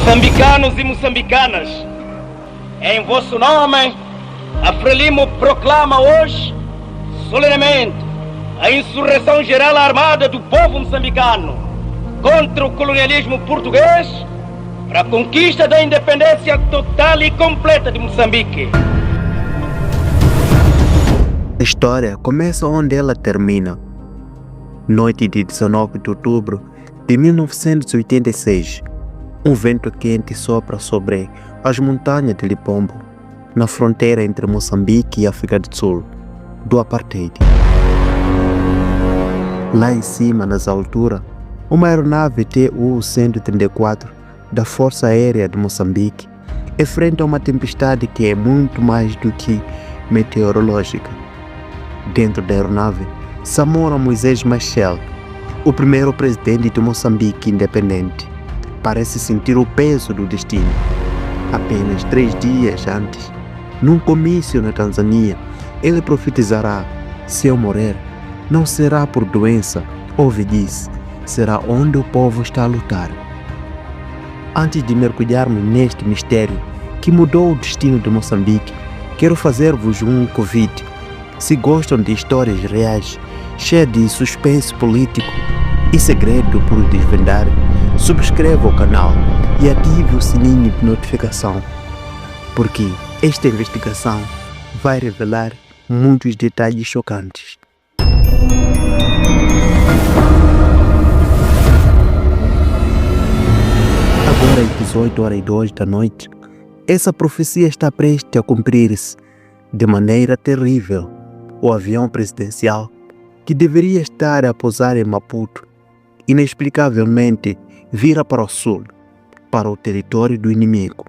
Moçambicanos e moçambicanas, em vosso nome, a Frelimo proclama hoje, solenemente, a insurreição geral armada do povo moçambicano contra o colonialismo português para a conquista da independência total e completa de Moçambique. A história começa onde ela termina. Noite de 19 de outubro de 1986, um vento quente sopra sobre as montanhas de Lipombo, na fronteira entre Moçambique e África do Sul, do apartheid. Lá em cima, nas alturas, uma aeronave TU-134 da Força Aérea de Moçambique enfrenta uma tempestade que é muito mais do que meteorológica. Dentro da aeronave, Samora Moisés Machel, o primeiro presidente de Moçambique independente, parece sentir o peso do destino. Apenas 3 dias antes, num comício na Tanzânia, ele profetizará: se eu morrer, não será por doença ou velhice, será onde o povo está a lutar. Antes de mergulharmos neste mistério que mudou o destino de Moçambique, quero fazer-vos um convite. Se gostam de histórias reais, cheias de suspense político e segredo por desvendar, subscreva o canal e ative o sininho de notificação, porque esta investigação vai revelar muitos detalhes chocantes. Agora às 18h02 da noite, essa profecia está prestes a cumprir-se de maneira terrível. O avião presidencial, que deveria estar a pousar em Maputo, inexplicavelmente vira para o sul, para o território do inimigo.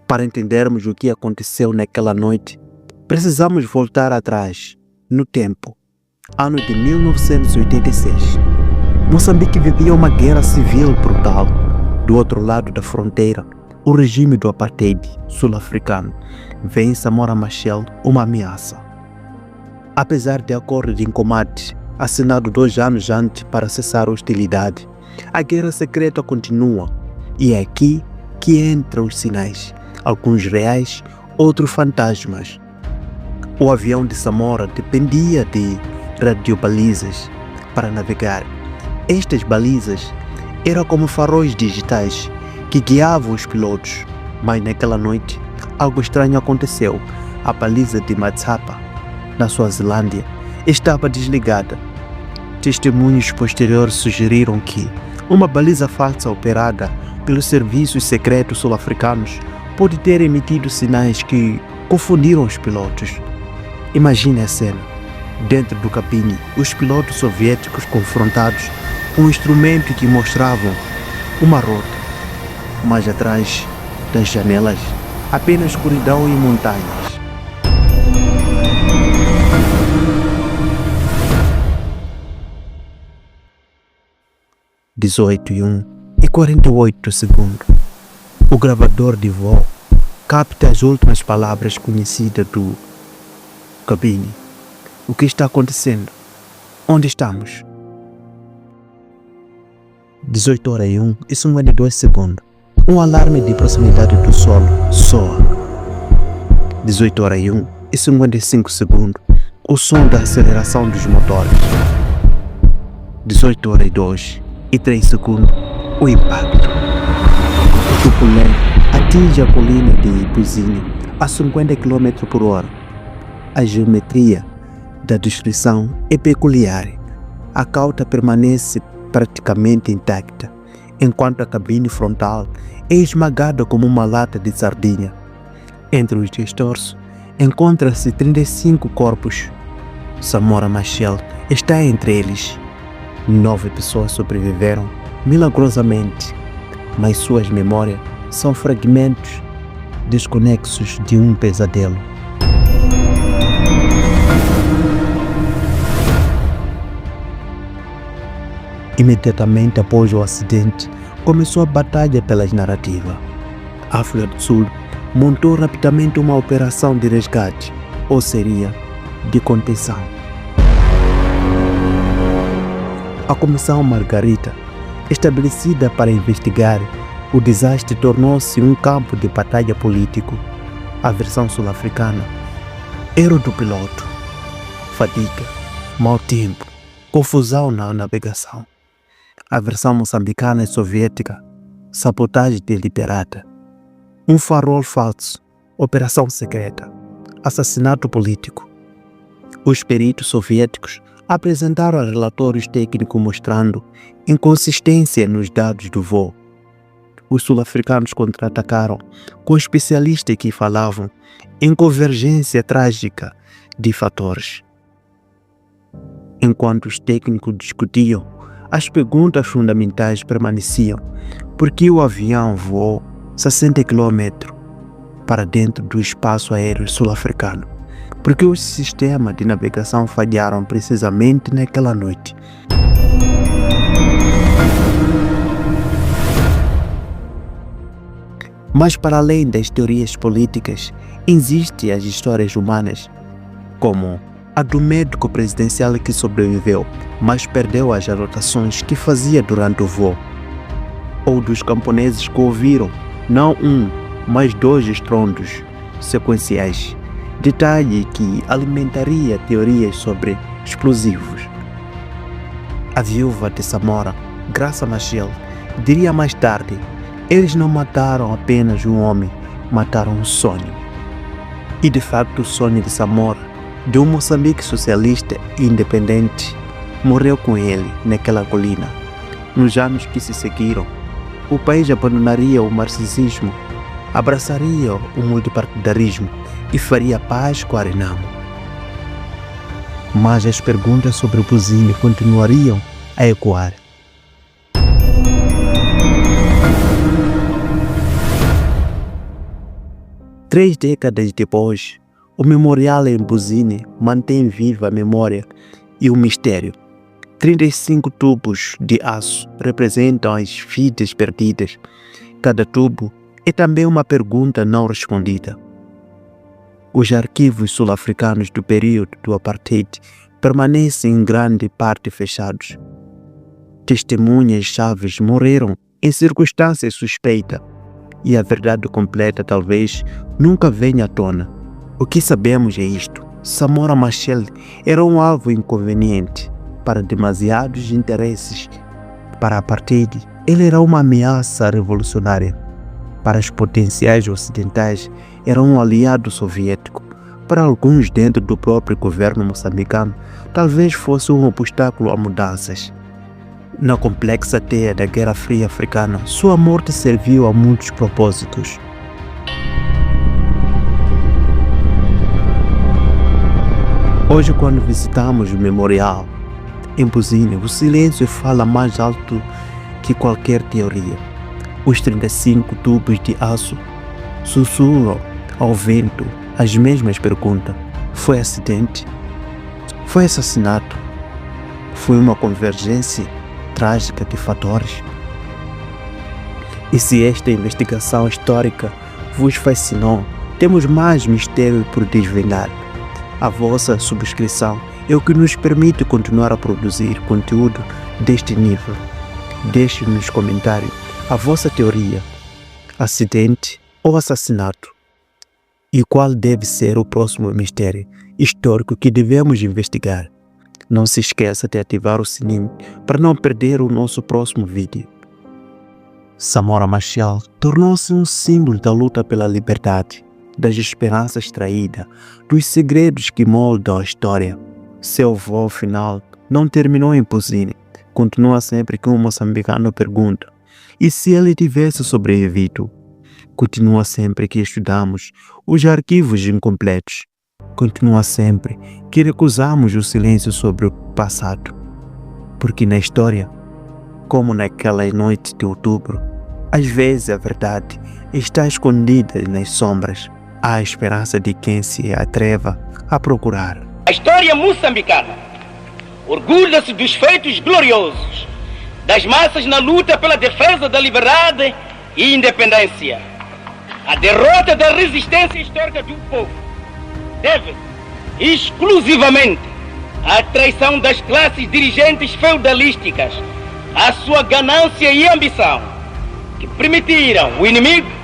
Para entendermos o que aconteceu naquela noite, precisamos voltar atrás, no tempo, ano de 1986. Moçambique vivia uma guerra civil brutal. Do outro lado da fronteira, o regime do apartheid sul-africano vê em Samora Machel uma ameaça. Apesar de acordo de combate assinado 2 anos antes para cessar a hostilidade, a guerra secreta continua, e é aqui que entram os sinais, alguns reais, outros fantasmas. O avião de Samora dependia de radiobalizas para navegar. Estas balizas eram como faróis digitais que guiavam os pilotos, mas naquela noite algo estranho aconteceu. A baliza de Matsapa, na Suazilândia, estava desligada. Testemunhos posteriores sugeriram que uma baliza falsa operada pelos serviços secretos sul-africanos pode ter emitido sinais que confundiram os pilotos. Imagine a cena. Dentro do cabine, os pilotos soviéticos confrontados com um instrumento que mostravam uma rota, mas atrás das janelas apenas escuridão e montanhas. e 48 segundos. O gravador de voo capta as últimas palavras conhecidas do cabine. O que está acontecendo? Onde estamos? 18h01 e 52 segundos. Um alarme de proximidade do solo soa. 18h01 e 55 segundos. O som da aceleração dos motores. 18h02 e 3 segundos. O impacto. O tupulé atinge a colina de Ipuzinho a 50 km por hora. A geometria da destruição é peculiar. A cauda permanece praticamente intacta, enquanto a cabine frontal é esmagada como uma lata de sardinha. Entre os destroços encontram-se 35 corpos. Samora Machel está entre eles. 9 pessoas sobreviveram milagrosamente, mas suas memórias são fragmentos desconexos de um pesadelo. Imediatamente após o acidente, começou a batalha pelas narrativas. A África do Sul montou rapidamente uma operação de resgate, ou seria, de contenção. A Comissão Margarita, estabelecida para investigar O desastre tornou-se um campo de batalha político. A versão sul-africana: erro do piloto, fadiga, mau tempo, confusão na navegação. A versão moçambicana e soviética: sabotagem deliberada, um farol falso, operação secreta, assassinato político. Os peritos soviéticos apresentaram relatórios técnicos mostrando inconsistência nos dados do voo. Os sul-africanos contra-atacaram com especialistas que falavam em convergência trágica de fatores. Enquanto os técnicos discutiam, as perguntas fundamentais permaneciam: por que o avião voou 60 km para dentro do espaço aéreo sul-africano? Por que os sistemas de navegação falharam precisamente naquela noite? Mas para além das teorias políticas, existem as histórias humanas, como a do médico presidencial que sobreviveu, mas perdeu as anotações que fazia durante o voo, ou dos camponeses que ouviram não um, mas 2 estrondos sequenciais, detalhe que alimentaria teorias sobre explosivos. A viúva de Samora, Graça Machel, diria mais tarde: eles não mataram apenas um homem, mataram um sonho. E de facto o sonho de Samora, de um Moçambique socialista e independente, morreu com ele naquela colina. Nos anos que se seguiram, o país abandonaria o marxismo, abraçaria o multipartidarismo e faria paz com a Renamo. Mas as perguntas sobre o Buzini continuariam a ecoar. Três décadas depois, o memorial em Buzini mantém viva a memória e o mistério. 35 tubos de aço representam as vidas perdidas. Cada tubo é também uma pergunta não respondida. Os arquivos sul-africanos do período do apartheid permanecem em grande parte fechados. Testemunhas-chaves morreram em circunstâncias suspeitas e a verdade completa talvez nunca venha à tona. O que sabemos é isto: Samora Machel era um alvo inconveniente para demasiados interesses. Para a apartheid, ele era uma ameaça revolucionária. Para os potenciais ocidentais, era um aliado soviético. Para alguns dentro do próprio governo moçambicano, talvez fosse um obstáculo a mudanças. Na complexa teia da Guerra Fria africana, sua morte serviu a muitos propósitos. Hoje, quando visitamos o memorial em Buzini, o silêncio fala mais alto que qualquer teoria. Os 35 tubos de aço sussurram ao vento as mesmas perguntas: foi acidente? Foi assassinato? Foi uma convergência trágica de fatores? E se esta investigação histórica vos fascinou, temos mais mistério por desvendar. A vossa subscrição é o que nos permite continuar a produzir conteúdo deste nível. Deixe nos comentários a vossa teoria: acidente ou assassinato? E qual deve ser o próximo mistério histórico que devemos investigar? Não se esqueça de ativar o sininho para não perder o nosso próximo vídeo. Samora Machel tornou-se um símbolo da luta pela liberdade, das esperanças traídas, dos segredos que moldam a história. Seu voo final não terminou em Buzini. Continua sempre que um moçambicano pergunta: e se ele tivesse sobrevivido? Continua sempre que estudamos os arquivos incompletos. Continua sempre que recusamos o silêncio sobre o passado. Porque na história, como naquela noite de outubro, às vezes a verdade está escondida nas sombras. Há a esperança de quem se atreva a procurar. A história moçambicana orgulha-se dos feitos gloriosos das massas na luta pela defesa da liberdade e independência. A derrota da resistência histórica do povo deve exclusivamente à traição das classes dirigentes feudalísticas, à sua ganância e ambição. que permitiram o inimigo